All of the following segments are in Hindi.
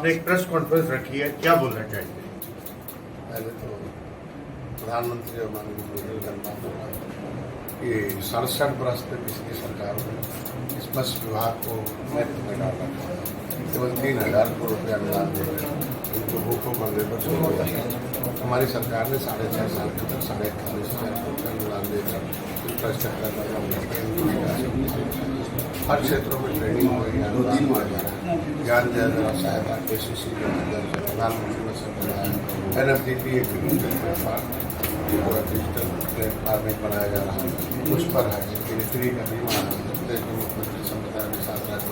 आपने एक प्रेस कॉन्फ्रेंस रखी है, क्या बोलना चाहेंगे? पहले तो प्रधानमंत्री और माननीय मोदी गणतंत्र ये 67 वर्ष में पिछली सरकार ने इस बस विभाग को महत्व में डाल रखा है। केवल 3,000 करोड़ रुपये अनुदान दे रहे हैं, इनको भूखों मंगे पर शुरू हो जाता है। हमारी सरकार ने 6.5 साल के अंदर 48,500 करोड़ रुपये अनुदान देकर इंफ्रास्ट्रक्चर हर क्षेत्रों में ट्रेनिंग हो रही है, अनुदान दिया जा रहा है। ज्ञान जरा सहायता KCC के अंदर प्रधानमंत्री ने सब बनाया, NFDP एक प्लेटफॉर्म डिजिटल प्लेटफॉर्म में बनाया जा रहा है, उस पर है फ्री का बीमा प्रदेश में मुख्यमंत्री संपदा के साथ राज्य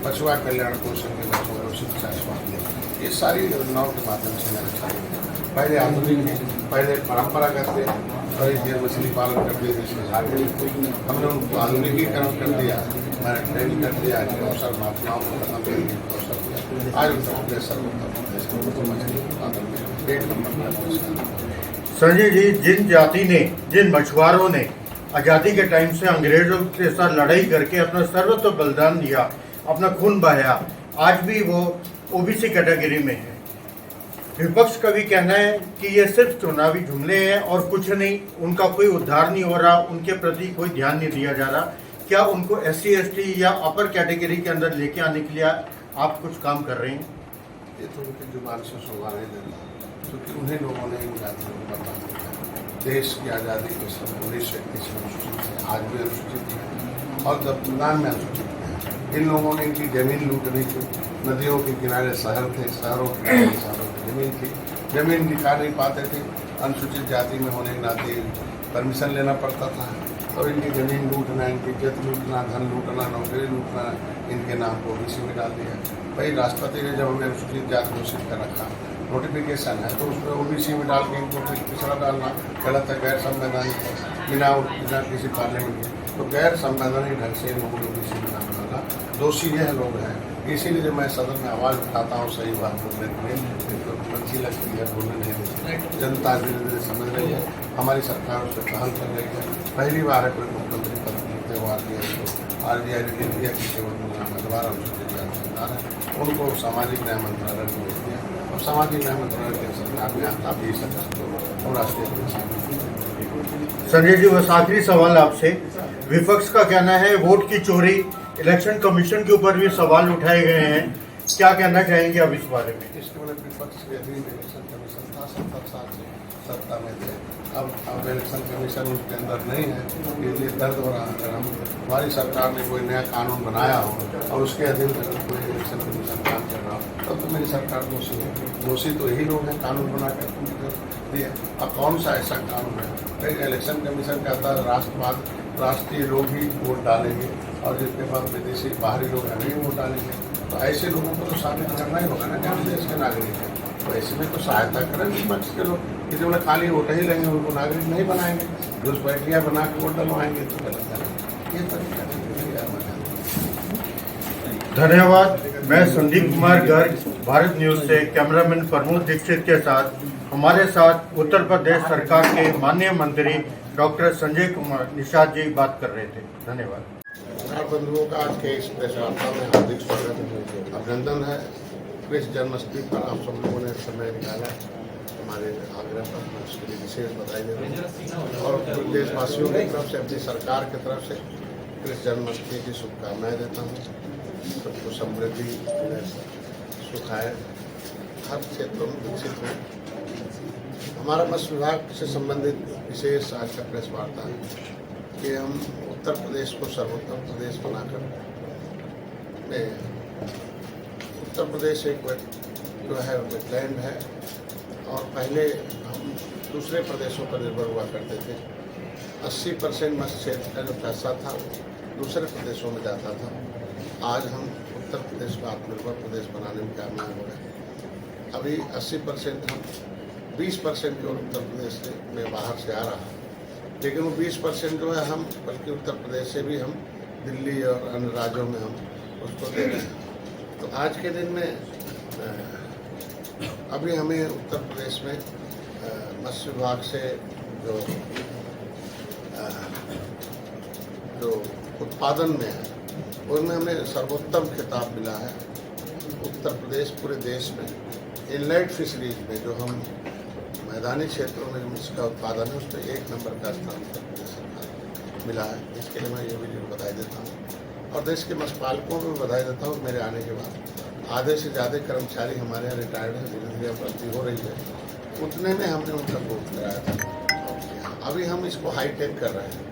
पशुआ कल्याण पोषण के बच्चों को शिक्षा स्वास्थ्य, ये सारी योजनाओं के माध्यम से मैंने चाहिए। पहले आधुनिक पहले परंपरागत और ये मछली पालन करते थे, हमने उनको आधुनिकीकरण कर दिया, मैंने ट्रेनिंग कर दिया, अवसर माफियाओं को खत्म करने की अवसर दिया। आज उत्तर प्रदेश सर्वोत्तम मछली उत्पादन में 1 नंबर पर। संजय जी, जिन मछुआरों ने आज़ादी के टाइम से अंग्रेजों के साथ लड़ाई करके अपना सर्वस्व बलिदान दिया, अपना खून बहाया, आज भी वो OBC कैटेगरी में है। विपक्ष का भी कहना है कि ये सिर्फ चुनावी जुमले हैं और कुछ नहीं, उनका कोई उद्धार नहीं हो रहा, उनके प्रति कोई ध्यान नहीं दिया जा रहा। क्या उनको SC ST या अपर कैटेगरी के अंदर लेके आने के लिए आप कुछ काम कर रहे हैं? ये तो उनकी जुबान से सुनवा नहीं दे रहा, क्योंकि उन्हीं लोगों ने इन जातियों को बता देश की आज़ादी के सब 1931 में अनुसूचित है, आज भी अनुसूचित है और जब मैदान में अनुसूचित है। इन लोगों ने इनकी जमीन लूटनी थी, नदियों के किनारे शहर थे, शहरों के किनारे शहरों की जमीन थी, जमीन दिखा नहीं पाते थे। अनुसूचित जाति में होने के नाते परमिशन लेना पड़ता था और इनकी ज़मीन लूटना, इनकी इज्जत लूटना, धन लूटना, नौकरी लूटना, इनके नाम को OBC में डाल दिया। भाई राष्ट्रपति ने जब हमें अनुसूचित जाति घोषित कर रखा, नोटिफिकेशन है तो उसमें OBC में डाल के इनको पिछड़ा डालना गलत है, गैर संवैधानिक है, बिना किसी पार्लियामेंट के, तो गैर संवैधानिक ढंग से लोगों को OBC में नाम डाला। दोषी यह लोग हैं, इसीलिए जब मैं सदन में आवाज़ उठाता हूँ सही बात बोलने के लिए तो अच्छी लगती है, बोलने नहीं देती। जनता धीरे धीरे समझ रही है, हमारी सरकार उस पर पहल कर रही है। पहली बार है कोई मुख्यमंत्री पद मिलते हुआ RBI ने लिख दिया कि केवल दोबारा अनुसूचित जाति सरकार है, उनको सामाजिक न्याय मंत्रालय को भेज दिया और सामाजिक न्याय मंत्रालय के सरकार में आता भी सकता और राष्ट्रीय। संजय जी, बस आखिरी सवाल आपसे, विपक्ष का कहना है वोट की चोरी, इलेक्शन कमीशन के ऊपर भी सवाल उठाए गए हैं, क्या कहना चाहेंगे आप इस बारे में? इसके मतलब विपक्ष के अधीन इलेक्शन कमीशन था, 70 साल से सत्ता में थे, अब इलेक्शन कमीशन उसके अंदर नहीं है, इसलिए दर्द हो रहा है। अगर हमारी सरकार ने कोई नया कानून बनाया हो और उसके अधीन अगर कोई इलेक्शन कमीशन काम कर रहा हो तब तो मेरी सरकार दोषी है। दोषी तो यही लोग हैं कानून बना कर दिए। अब कौन सा ऐसा कानून है? इलेक्शन कमीशन कहता है राष्ट्रवाद, राष्ट्रीय लोग ही वोट डालेंगे और जिसके बाद विदेशी बाहरी लोग नहीं वोट डालेंगे, तो ऐसे लोगों को तो साबित करना ही होगा ना कि हम देश के नागरिक हैं। तो ऐसे में तो सहायता करें विपक्ष के लोग, कि जो उन्हें खाली वोट ही लेंगे उनको नागरिक नहीं बनाएंगे, घुसपैठियाँ बना के वोट डलवाएंगे तो गलत है। ये तरीका नहीं। धन्यवाद। मैं संदीप कुमार गर्ग, भारत न्यूज से कैमरामैन प्रमोद दीक्षित के साथ हमारे साथ उत्तर प्रदेश सरकार के माननीय मंत्री डॉक्टर संजय कुमार निषाद जी बात कर रहे थे। धन्यवाद। बंधुओं का आज के इस प्रेस वार्ता में हार्दिक स्वागत, अभिनंदन है। कृष्ण जन्माष्टमी पर आप सब लोगों ने समय निकाला, हमारे आग्रह पर उसके लिए विशेष बधाई देते हैं और देशवासियों की तरफ से, अपनी सरकार की तरफ से कृष्ण जन्माष्टमी की शुभकामनाएं देता हूँ। सबको समृद्धि सुख आए, हर क्षेत्रों में विकसित हो। हमारा मत्स्य विभाग से संबंधित विशेष आज का प्रेस वार्ता है कि हम उत्तर प्रदेश को सर्वोत्तम प्रदेश बनाकर उत्तर प्रदेश एक जो है वेटलैंड है और पहले हम दूसरे प्रदेशों पर निर्भर हुआ करते थे। 80% मत्स्य क्षेत्र का जो पैसा था दूसरे प्रदेशों में जाता था। आज हम उत्तर प्रदेश को आत्मनिर्भर प्रदेश बनाने में कामयाब हो गए। अभी 80% हम 20% जो उत्तर प्रदेश में बाहर से आ रहा है, लेकिन वो 20% जो है हम बल्कि उत्तर प्रदेश से भी हम दिल्ली और अन्य राज्यों में हम उसको दे रहे हैं। तो आज के दिन में अभी हमें उत्तर प्रदेश में मत्स्य विभाग से जो उत्पादन में है उनमें हमें सर्वोत्तम खिताब मिला है। उत्तर प्रदेश पूरे देश में इनलेट फिशरीज में जो हम मैदानी क्षेत्रों में जो इसका उत्पादन है उस पर 1 नंबर का स्थान उत्तर प्रदेश सरकार मिला है। इसके लिए मैं ये भी बधाई देता हूँ और देश के मत्स्यपालकों को भी बधाई देता हूँ। मेरे आने के बाद आधे से ज़्यादा कर्मचारी हमारे यहाँ रिटायर्ड हैं, धीरे धीरे भर्ती हो रही है। उतने में हमने उनका ग्रोथ कराया था। अभी हम इसको हाईटेक कर रहे हैं।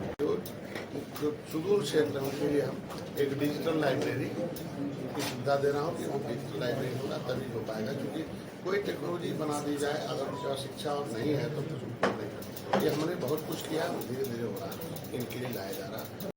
जो सुदूर क्षेत्र है उनके लिए हम एक डिजिटल लाइब्रेरी की सुविधा दे रहा हूँ कि वो डिजिटल लाइब्रेरी होगा तभी हो पाएगा, क्योंकि कोई टेक्नोलॉजी बना दी जाए अगर उनका शिक्षा और नहीं है तो कुछ नहीं करते। ये हमने बहुत कुछ किया, धीरे धीरे हो रहा है, इनके लिए लाया जा रहा है।